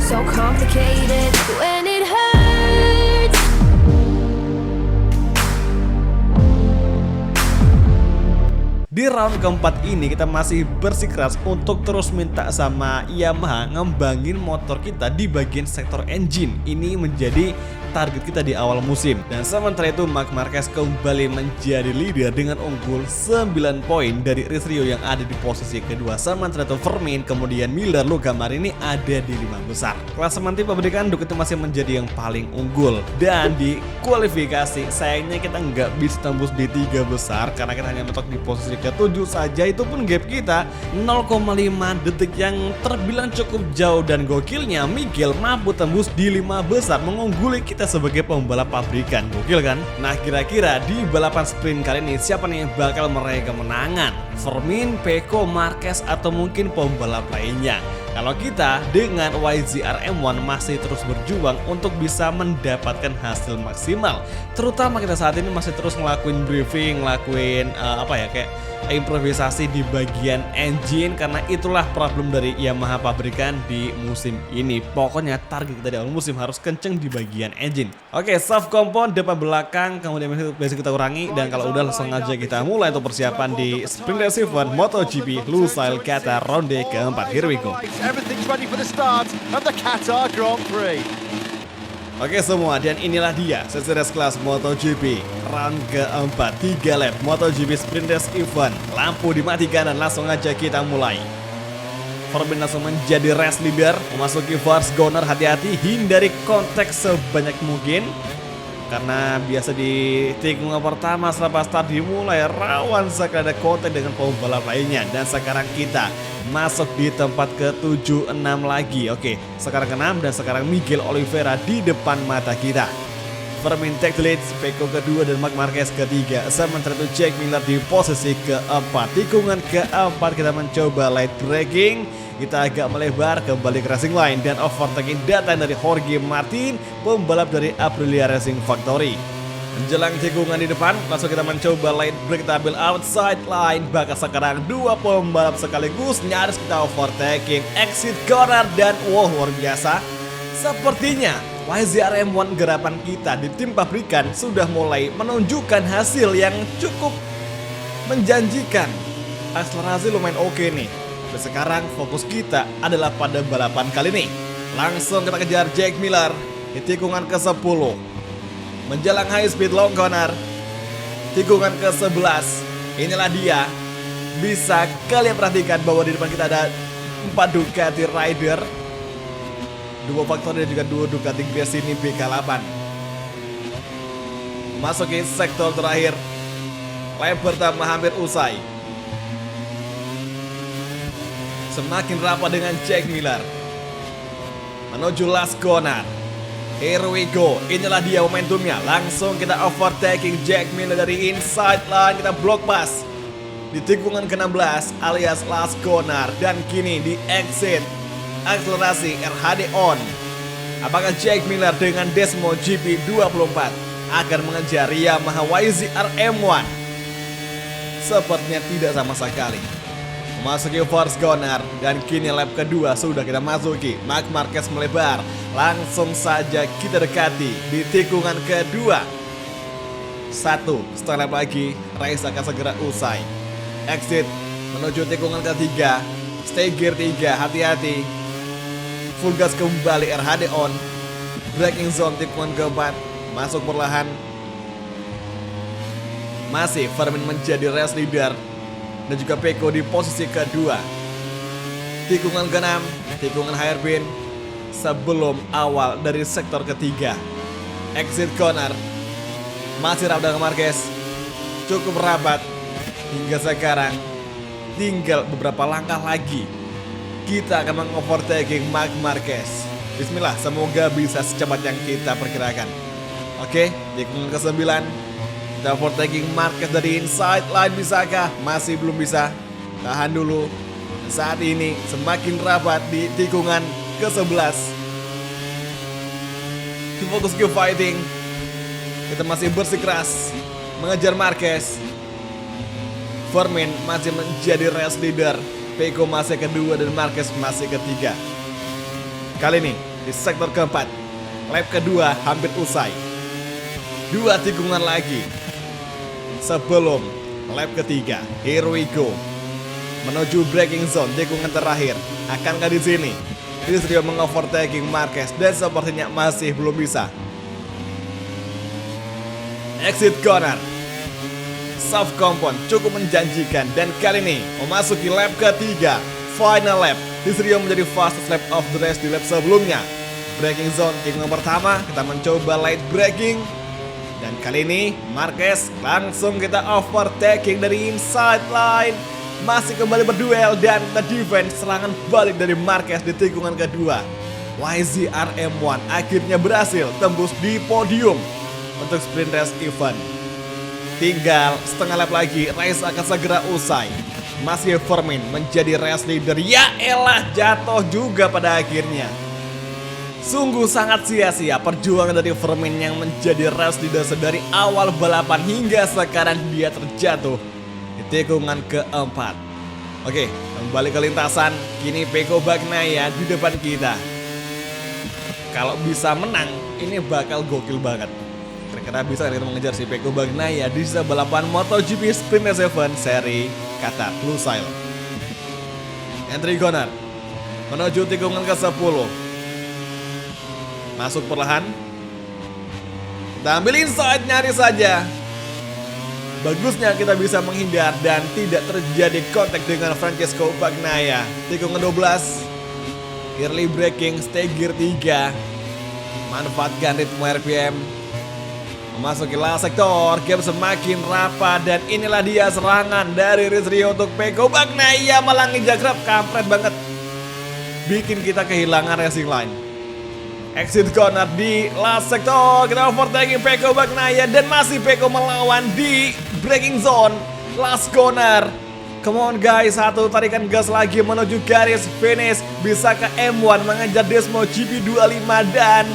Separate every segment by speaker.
Speaker 1: so complicated when it hurts.
Speaker 2: Di round keempat ini kita masih bersikeras untuk terus minta sama Yamaha ngembangin motor kita di bagian sektor engine. Ini menjadi target kita di awal musim. Dan sementara itu Marc Marquez kembali menjadi leader dengan unggul 9 poin dari Rizrio yang ada di posisi kedua. Sementara itu Vermin, kemudian Miller, Luca Marini ada di 5 besar. Klasemen tim pabrikan Ducati masih menjadi yang paling unggul. Dan di kualifikasi sayangnya kita nggak bisa tembus di 3 besar karena kita hanya mentok di posisi ke-7 saja. Itu pun gap kita 0,5 detik yang terbilang cukup jauh. Dan gokilnya Miguel mampu tembus di 5 besar mengungguli kita sebagai pembalap pabrikan. Gokil kan? Nah, kira-kira di balapan sprint kali ini siapa nih yang bakal meraih kemenangan? Vermin, Pecco, Marquez, atau mungkin pembalap lainnya? Kalau kita dengan YZR M1 masih terus berjuang untuk bisa mendapatkan hasil maksimal. Terutama kita saat ini masih terus ngelakuin briefing, ngelakuin kayak improvisasi di bagian engine, karena itulah problem dari Yamaha pabrikan di musim ini. Pokoknya target kita di awal musim harus kenceng di bagian engine. Oke, soft compound depan belakang, kemudian basic kita kurangi, dan kalau udah langsung aja kita mulai untuk persiapan di Sprint Race Event MotoGP Lusail Qatar ronde keempat. Here we go.
Speaker 3: Everything's ready for the start of the Qatar Grand Prix.
Speaker 2: Oke semua, dan inilah dia seri kelas MotoGP round keempat, 3 lap MotoGP Sprint Race Event. Lampu dimatikan dan langsung aja kita mulai. Vermin langsung menjadi race leader, memasuki first corner. Hati-hati, hindari kontak sebanyak mungkin karena biasa di tikungan pertama setelah start dimulai rawan sekali ada kontak dengan pembalap lainnya. Dan sekarang kita masuk di tempat ke-7, 6 lagi. Oke, sekarang ke-6 dan sekarang Miguel Oliveira di depan mata kita. Vermin take the lead, Pecco kedua dan Marc Marquez ketiga. Sementara itu Jack Miller di posisi keempat. Tikungan keempat kita mencoba light braking. Kita agak melebar kembali ke racing line dan overtaking datang dari Jorge Martin, pembalap dari Aprilia Racing Factory. Menjelang tikungan di depan, langsung kita mencoba light brake, kita ambil outside line. Bahkan sekarang dua pembalap sekaligus nyaris kita overtaking, exit corner, dan wow, luar biasa. Sepertinya YZR M1 gerapan kita di tim pabrikan sudah mulai menunjukkan hasil yang cukup menjanjikan. Akselerasi lumayan oke nih. Dan sekarang fokus kita adalah pada balapan kali ini. Langsung kita kejar Jack Miller di tikungan ke-10. Menjelang high speed long corner, tikungan ke-11. Inilah dia. Bisa kalian perhatikan bahwa di depan kita ada 4 Ducati Rider, 2 Factory dan juga 2 Ducati Gresini BK8. Masuki sektor terakhir. Lap pertama hampir usai. Semakin rapat dengan Jack Miller menuju last corner. Here we go. Inilah dia momentumnya. Langsung kita overtaking Jack Miller dari inside line. Kita block pass di tikungan ke-16 alias last corner. Dan kini di exit, akselerasi RHD on. Apakah Jack Miller dengan Desmo GP24 akan mengejar Yamaha YZR M1? Sepertinya tidak sama sekali. Memasuki first corner dan kini lap kedua sudah kita masuki. Marc Marquez melebar, langsung saja kita dekati di tikungan kedua. 1 setengah lap lagi, race akan segera usai. Exit menuju tikungan ketiga, stay gear 3, hati-hati. Full gas kembali, RHD on. Braking zone tikungan keempat, masuk perlahan. Masih Vermin menjadi race leader dan juga Pecco di posisi kedua. Tikungan ke-6, tikungan hairpin sebelum awal dari sektor ketiga. Exit corner, masih rapat dengan Marquez, cukup rapat hingga sekarang. Tinggal beberapa langkah lagi kita akan mengovertaking Marc Marquez. Bismillah, semoga bisa secepat yang kita perkirakan. Oke, tikungan ke-9, kita overtaking Marquez dari inside line, bisakah? Masih belum bisa. Tahan dulu. Saat ini semakin rapat di tikungan ke-11. Fokus ke fighting. Kita masih bersikeras mengejar Marquez. Vermin masih menjadi race leader. Pecco masih kedua dan Marquez masih ketiga. Kali ini di sektor keempat. Lap kedua hampir usai. 2 tikungan lagi sebelum lap ketiga. Here we go. Menuju braking zone tikungan terakhir. Akankah di sini Rizrio mengovertaking Marquez dan sepertinya masih belum bisa. Exit corner. Soft compound cukup menjanjikan dan kali ini memasuki lap ketiga. Final lap. Rizrio menjadi fastest lap of the race di lap sebelumnya. Braking zone tikungan pertama kita mencoba light braking. Dan kali ini Marquez langsung kita overtaking dari inside line. Masih kembali berduel dan the defense serangan balik dari Marquez di tikungan kedua. YZR-M1 akhirnya berhasil tembus di podium untuk sprint race event. Tinggal setengah lap lagi, race akan segera usai. Masih Vermin menjadi race leader. Ya elah, jatuh juga pada akhirnya. Sungguh sangat sia-sia perjuangan dari Vermin yang menjadi race leader dari awal balapan hingga sekarang dia terjatuh di tikungan keempat. Oke, kembali ke lintasan. Kini Pecco Bagnaia di depan kita. Kalau bisa menang, ini bakal gokil banget. Kira-kira bisa kita mengejar si Pecco Bagnaia di sisa balapan MotoGP Sprint Race Event seri Qatar Lusail. Entry corner menuju tikungan ke-10. Masuk perlahan. Kita ambil inside nyaris saja. Bagusnya kita bisa menghindar dan tidak terjadi kontak dengan Francesco Bagnaia. Tikungan 12. Early braking, stay gear 3. Manfaatkan ritme RPM. Memasuki last sektor, gap semakin rapat dan inilah dia serangan dari Rizrio untuk Pecco Bagnaia. Malah nginjak grab, kampret banget. Bikin kita kehilangan racing line. Exit corner di last sektor. Kita overtaking Pecco Bagnaia dan masih Pecco melawan di braking zone. Last corner. Come on guys, satu tarikan gas lagi menuju garis finish. Bisa ke M1 mengejar Desmo GP25 dan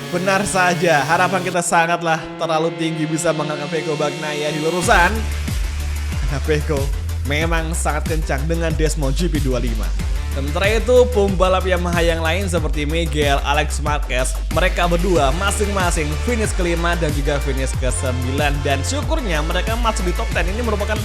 Speaker 2: benar saja harapan kita sangatlah terlalu tinggi bisa mengalahkan Pecco Bagnaia di lurusan. Karena Pecco memang sangat kencang dengan Desmo GP25. Sementara itu pembalap Yamaha yang lain seperti Miguel, Alex Marquez, mereka berdua masing-masing finish kelima dan juga finish ke-9 dan syukurnya mereka masuk di top 10. Ini merupakan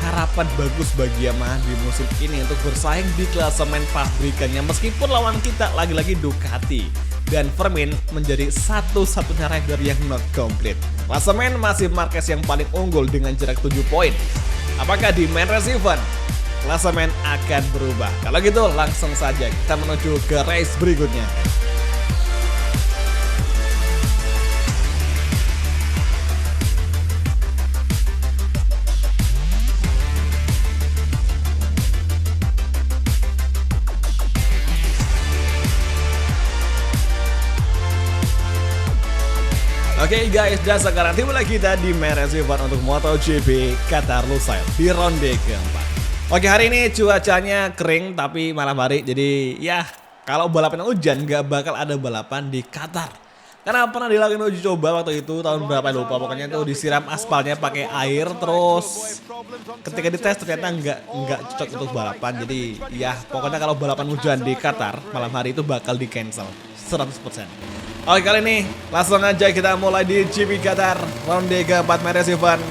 Speaker 2: harapan bagus bagi Yamaha di musim ini untuk bersaing di klasemen pabrikannya meskipun lawan kita lagi-lagi Ducati dan Vermin menjadi satu-satunya rider yang not complete. Klasemen masih Marquez yang paling unggul dengan jarak 7 poin. Apakah di main race event klasemen akan berubah? Kalau gitu langsung saja kita menuju ke race berikutnya. Oke guys, dan sekarang tibalah kita di main race event untuk MotoGP Qatar Lusail di ronde keempat. Oke, hari ini cuacanya kering tapi malam hari, jadi ya kalau balapan hujan gak bakal ada balapan di Qatar. Karena pernah dilakukan uji coba waktu itu tahun berapa lupa, pokoknya itu disiram aspalnya pakai air terus ketika dites ternyata nggak cocok untuk balapan. Jadi ya pokoknya kalau balapan hujan di Qatar malam hari itu bakal di cancel 100%. Oke, kali ini langsung aja kita mulai di GP Qatar ronde keempat race event.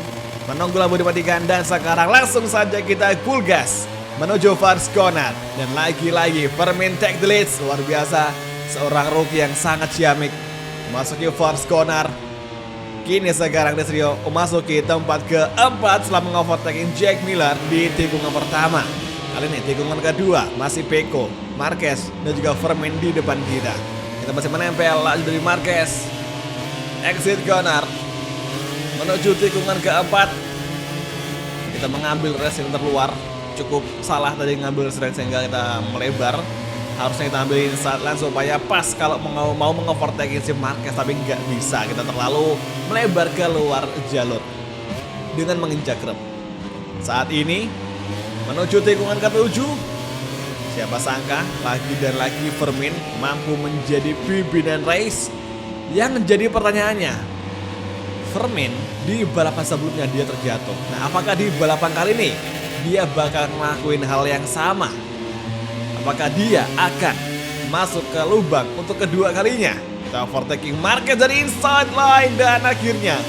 Speaker 2: Menunggu lampu dimatikan dan sekarang langsung saja kita full gas menuju first corner. Dan lagi-lagi Vermin take the lead. Luar biasa, seorang rookie yang sangat ciamik memasuki first corner. Kini sekarang Rizrio memasuki tempat keempat setelah mengovertaking Jack Miller di tikungan pertama. Kali ini tikungan kedua masih Pecco, Marquez dan juga Vermin di depan kita. Kita masih menempel laju dari Marquez. Exit corner menuju tikungan keempat. Kita mengambil race yang terluar. Cukup salah tadi ngambil race sehingga kita melebar. Harusnya kita ambil inside line supaya pas kalau mau mengovertaking si Marquez, tapi nggak bisa. Kita terlalu melebar keluar jalur dengan menginjak rem. Saat ini menuju tikungan ke-7. Siapa sangka lagi dan lagi Vermin mampu menjadi pimpinan race. Yang menjadi pertanyaannya, Vermin di balapan sebelumnya dia terjatuh. Nah, apakah di balapan kali ini dia bakal ngelakuin hal yang sama? Apakah dia akan masuk ke lubang untuk kedua kalinya. Kita overtaking Marquez dari inside line dan akhirnya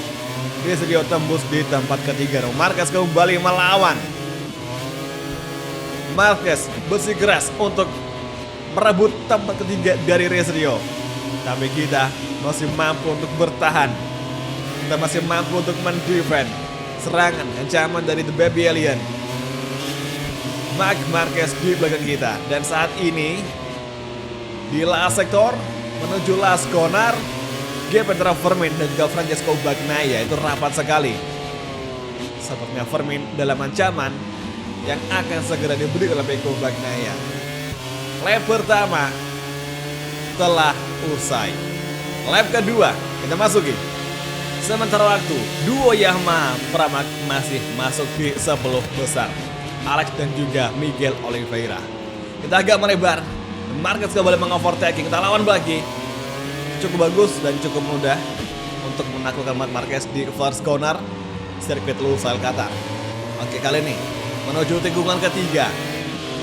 Speaker 2: Rizrio tembus di tempat ketiga. Marquez kembali melawan. Marquez bersikeras untuk merebut tempat ketiga dari Rizrio. Tapi kita masih mampu untuk bertahan. Kita masih mampu untuk mendefend serangan ancaman dari The Baby Alien. Marc Marquez di belakang kita. Dan saat ini di last sector menuju last corner, gap antara Vermin dan juga Francesco Bagnaia itu rapat sekali. Sepertinya Vermin dalam ancaman yang akan segera diberi oleh Pecco Bagnaia. Lap pertama telah usai. Lap kedua kita masuki. Sementara waktu duo Yamaha Pramac masih masuk di 10 besar. Alex dan juga Miguel Oliveira. Kita agak melebar. Marquez kembali mengovertaking. Kita lawan lagi. Cukup bagus dan cukup mudah untuk menaklukkan Marc Marquez di first corner sirkuit Lusail Qatar. Oke, kali ini menuju tikungan ketiga.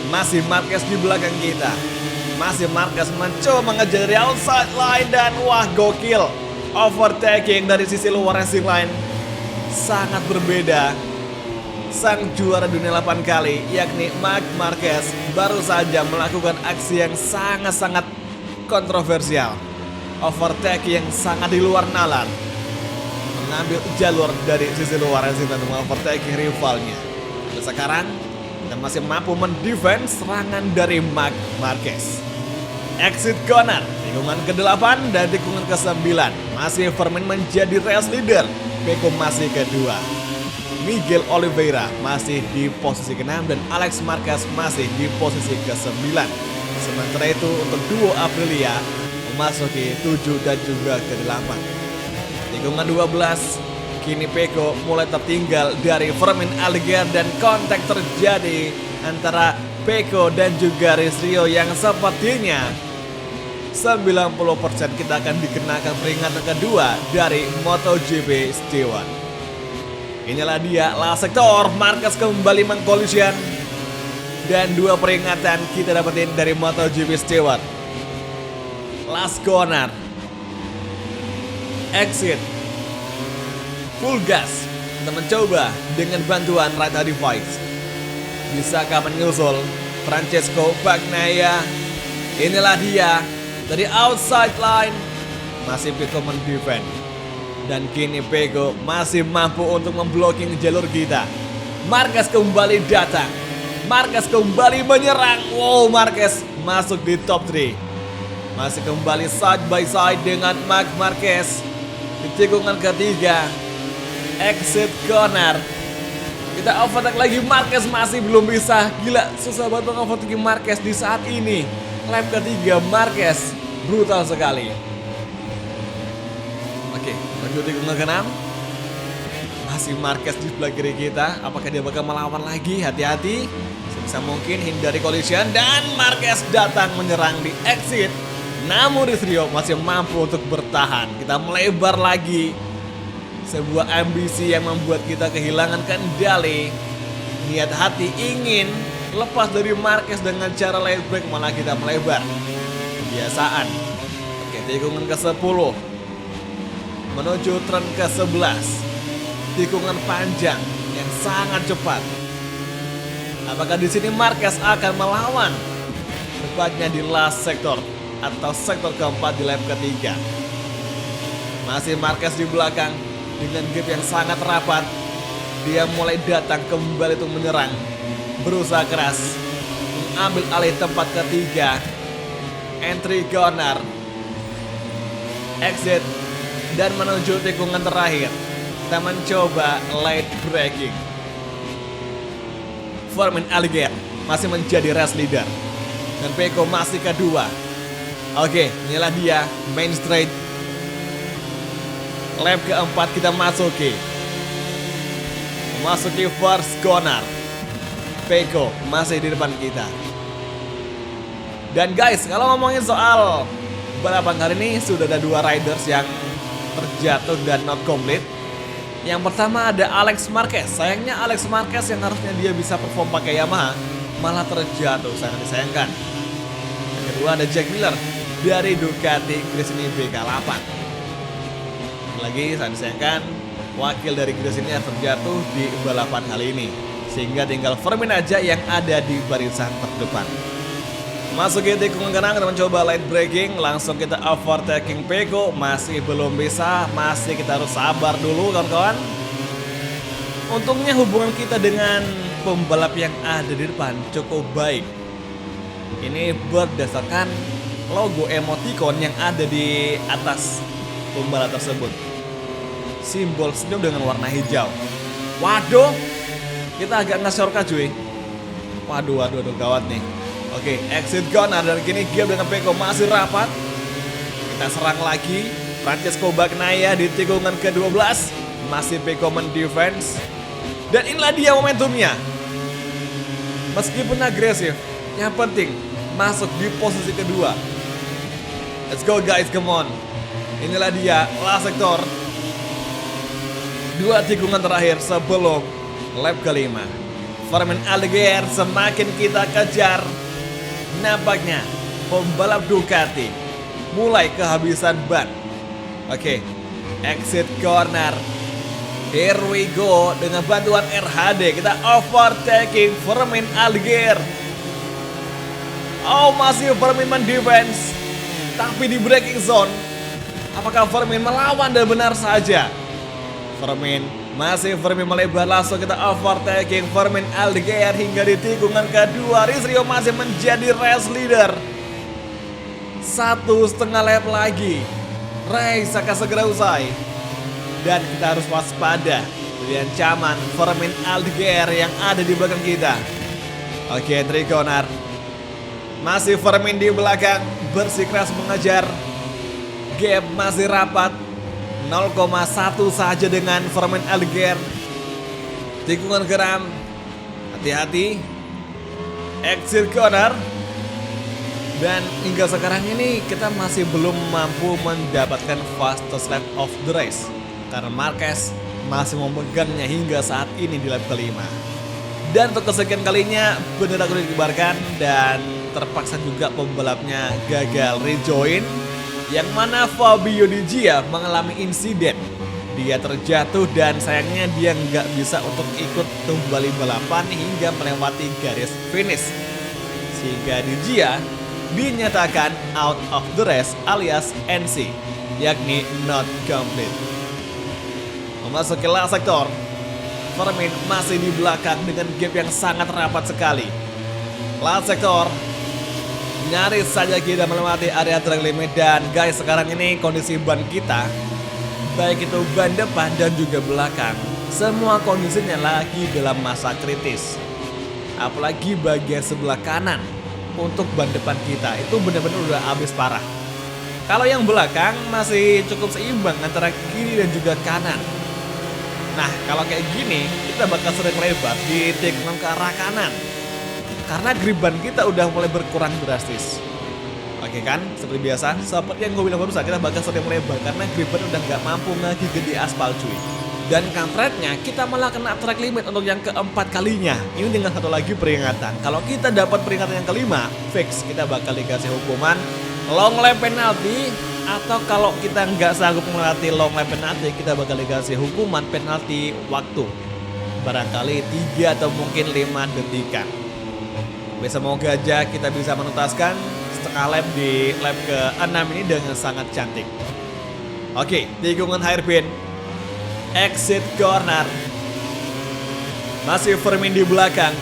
Speaker 2: Masih Marquez di belakang kita. Masih Marquez mencoba mengejar dari outside line dan wah gokil. Overtaking dari sisi luar racing line sangat berbeda. Sang juara dunia 8 kali yakni Marc Marquez baru saja melakukan aksi yang sangat-sangat kontroversial. Overtaking yang sangat di luar nalar. Mengambil jalur dari sisi luar racing line untuk overtaking rivalnya. Dan sekarang kita masih mampu mendefend serangan dari Marc Marquez. Exit corner, tikungan ke-8 dan tikungan ke-9. Masih Vermin menjadi race leader. Pecco masih kedua. Miguel Oliveira masih di posisi ke-6 dan Alex Marquez masih di posisi ke-9. Sementara itu untuk duo Aprilia memasuki 7 dan juga ke-8. Tikungan 12, kini Pecco mulai tertinggal dari Vermin Alliger dan kontak terjadi antara Pecco dan juga Rizrio yang sepertinya 90% kita akan dikenakan peringatan kedua dari MotoGP Stewart. Inilah dia last sector, Marquez kembali mengkolisian dan 2 peringatan kita dapetin dari MotoGP Stewart. Last corner, exit, full gas. Kita mencoba dengan bantuan radar device. Bisakah menyusul Francesco Bagnaia? Inilah dia dari outside line. Masih Pecco mendefend. Dan kini Pecco masih mampu untuk memblocking jalur kita. Marquez kembali datang. Marquez kembali menyerang. Wow, Marquez masuk di top 3. Masih kembali side by side dengan Marc Marquez di tikungan ketiga. Exit corner. Kita overtake lagi, Marquez masih belum bisa. Gila, susah banget mengovertake Marquez di saat ini. Lap ketiga Marquez brutal sekali. Oke, lanjut tikungan ke-6. Masih Marquez di sebelah kiri kita. Apakah dia bakal melawan lagi? Hati-hati. Sebisa mungkin hindari collision dan Marquez datang menyerang di exit. Namun Rizrio masih mampu untuk bertahan. Kita melebar lagi. Sebuah ambisi yang membuat kita kehilangan kendali. Niat hati ingin lepas dari Marquez dengan cara late break, malah kita melebar. Kebiasaan. Oke, tikungan ke-10 menuju turn ke-11. Tikungan panjang yang sangat cepat. Apakah di sini Marquez akan melawan? Tepatnya di last sector atau sektor keempat di lap ketiga. Masih Marquez di belakang dengan gap yang sangat rapat. Dia mulai datang kembali untuk menyerang. Berusaha keras mengambil alih tempat ketiga. Entry corner, exit, dan menuju tikungan terakhir. Kita mencoba late braking. Vermin Alliger masih menjadi race leader dan Pecco masih kedua. Oke, inilah dia main straight. Lap keempat kita masuki first corner. Pecco masih di depan kita. Dan guys, kalau ngomongin soal balapan kali ini, sudah ada 2 riders yang terjatuh dan not complete. Yang pertama ada Alex Marquez. Sayangnya Alex Marquez yang harusnya dia bisa perform pakai Yamaha malah terjatuh, sangat disayangkan. Yang kedua kedua ada Jack Miller dari Ducati Gresini BK8. Lagi saya disayangkan wakil dari Gresini yang terjatuh di balapan kali ini, sehingga tinggal Vermin aja yang ada di barisan terdepan. Masuk ke tikungan kanan, kita mencoba light braking, langsung kita overtaking Pecco, masih belum bisa, masih kita harus sabar dulu kawan-kawan. Untungnya hubungan kita dengan pembalap yang ada di depan cukup baik. Ini berdasarkan logo emoticon yang ada di atas pembalap tersebut. Simbol senyum dengan warna hijau. Waduh, kita agak nge-shortcut cuy. Waduh, gawat nih. Oke, exit corner dan kini gap dengan Pecco masih rapat. Kita serang lagi. Francesco Bagnaia di tikungan ke-12. Masih Pecco mendefense. Dan inilah dia momentumnya. Meskipun agresif, yang penting masuk di posisi kedua. Let's go guys, come on. Inilah dia, last sector. 2 tikungan terakhir sebelum lap kelima. Vermin Aldeguer semakin kita kejar. Nampaknya pembalap Ducati mulai kehabisan ban. Oke, exit corner. Here we go. Dengan bantuan RHD kita overtaking Vermin Aldeguer. Oh, masih Vermin mendefense, tapi di braking zone. Apakah Vermin melawan? Dan benar saja, Vermin melebar, langsung kita overtaking Vermin Aldeguer hingga di tikungan kedua. Rizrio masih menjadi race leader. 1,5 lap lagi, race akan segera usai. Dan kita harus waspada dari ancaman Vermin Aldeguer yang ada di belakang kita. Oke, entry corner. Masih Vermin di belakang, bersikeras mengejar. Gap masih rapat, 0,1 saja dengan Vermin Aldeguer. Tikungan ke-6. Hati-hati. Exit corner. Dan hingga sekarang ini kita masih belum mampu mendapatkan fastest lap of the race, karena Marquez masih memegangnya hingga saat ini di lap kelima. Dan untuk kesekian kalinya bendera kuning dikibarkan dan terpaksa juga pembalapnya gagal rejoin, yang mana Fabio Di Gia mengalami insiden. Dia terjatuh dan sayangnya dia nggak bisa untuk ikut kembali balapan hingga melewati garis finish, sehingga Di Gia dinyatakan out of the race alias NC, yakni not complete. Memasuki last sector, Vermin masih di belakang dengan gap yang sangat rapat sekali. Last sector, nyaris saja kita melewati area track limit. Dan guys, sekarang ini kondisi ban kita, baik itu ban depan dan juga belakang, semua kondisinya lagi dalam masa kritis. Apalagi bagian sebelah kanan untuk ban depan kita itu benar-benar udah habis parah. Kalau yang belakang masih cukup seimbang antara kiri dan juga kanan. Nah, kalau kayak gini kita bakal sering lebar di tikungan ke arah kanan, karena grip ban kita udah mulai berkurang drastis. Oke kan, seperti biasa, seperti yang gue bilang barusan, kita bakal sering melebar karena grip ban udah nggak mampu ngegigit di aspal cuy. Dan kampretnya kita malah kena track limit untuk yang keempat kalinya. Ini dengan satu lagi peringatan. Kalau kita dapat peringatan yang kelima, fix kita bakal dikasih hukuman long lap penalti. Atau kalau kita nggak sanggup melewati long lap penalti, kita bakal dikasih hukuman penalti waktu, barangkali 3 atau mungkin 5 detikan. Semoga aja kita bisa menuntaskan setengah lap di lap ke-6 ini dengan sangat cantik. Oke, tikungan hairpin, exit corner. Masih Vermin di belakang,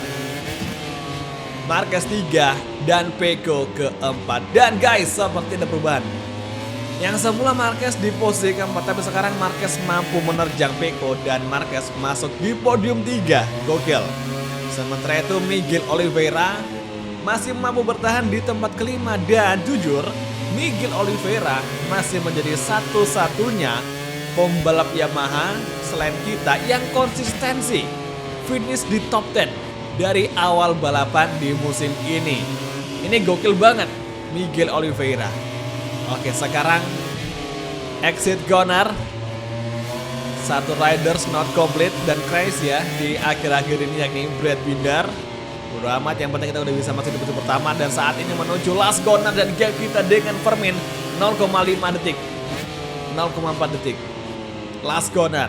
Speaker 2: Marquez 3 dan Pecco ke-4. Dan guys, seperti ada perubahan. Yang semula Marquez di posisi keempat, tapi sekarang Marquez mampu menerjang Pecco dan Marquez masuk di podium 3. Gokil. Sementara itu Miguel Oliveira masih mampu bertahan di tempat kelima. Dan jujur, Miguel Oliveira masih menjadi satu-satunya pembalap Yamaha selain kita yang konsistensi finish di top 10 dari awal balapan di musim ini. Ini gokil banget Miguel Oliveira. Oke, sekarang exit corner. Satu riders not complete dan crash ya di akhir-akhir ini, yakni Brad Binder. Bodo amat, yang penting kita udah bisa masuk di posisi pertama. Dan saat ini menuju last corner dan gap kita dengan Vermin 0,5 detik, 0,4 detik. Last corner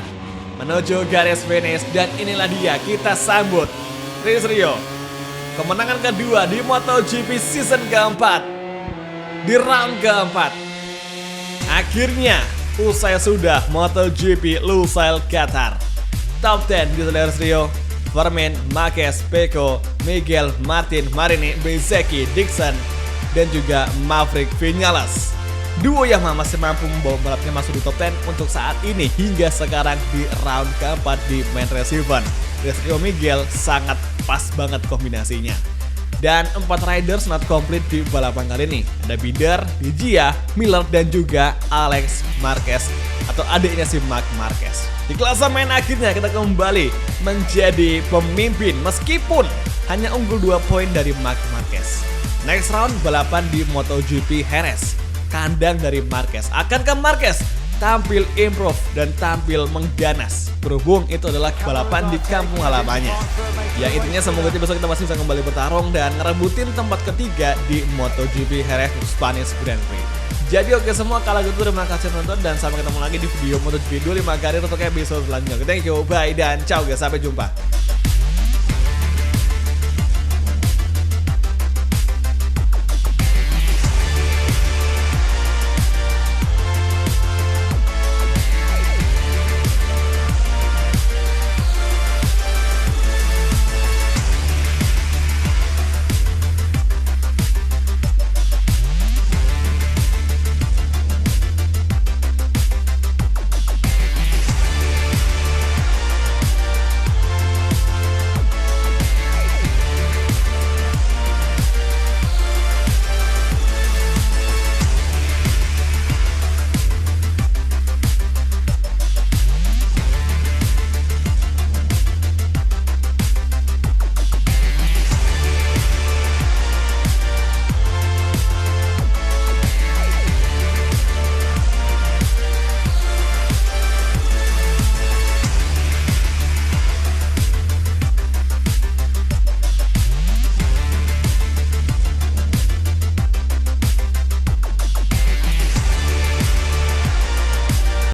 Speaker 2: menuju garis finish dan inilah dia, kita sambut Chris Rio, kemenangan kedua di MotoGP season keempat, di round keempat. Akhirnya usai sudah MotoGP Lusail Qatar. Top 10 di Chris Rio, Vermin, Marquez, Pecco, Miguel, Martin, Marini, Bezzecchi, Dixon, dan juga Maverick Vinales. Duo yang masih mampu membawa balapnya masuk di top 10 untuk saat ini hingga sekarang di round keempat di main race event. Chris Rio Miguel sangat pas banget kombinasinya. Dan 4 riders not complete di balapan kali ini. Ada Binder, Gia, Miller, dan juga Alex Marquez atau adiknya si Marc Marquez. Di klasemen akhirnya kita kembali menjadi pemimpin meskipun hanya unggul 2 poin dari Marc Marquez. Next round balapan di MotoGP Jerez, kandang dari Marquez. Akankah Marquez tampil improve dan tampil mengganas? Berhubung itu adalah balapan di kampung halamannya. Ya intinya semoga besok kita masih bisa kembali bertarung dan ngerebutin tempat ketiga di MotoGP Jerez Spanish Grand Prix. Jadi oke semua, kalau gitu terima kasih nonton dan sampai ketemu lagi di video MotoGP 25 Karir untuk episode selanjutnya. Thank you, bye dan ciao guys, sampai jumpa.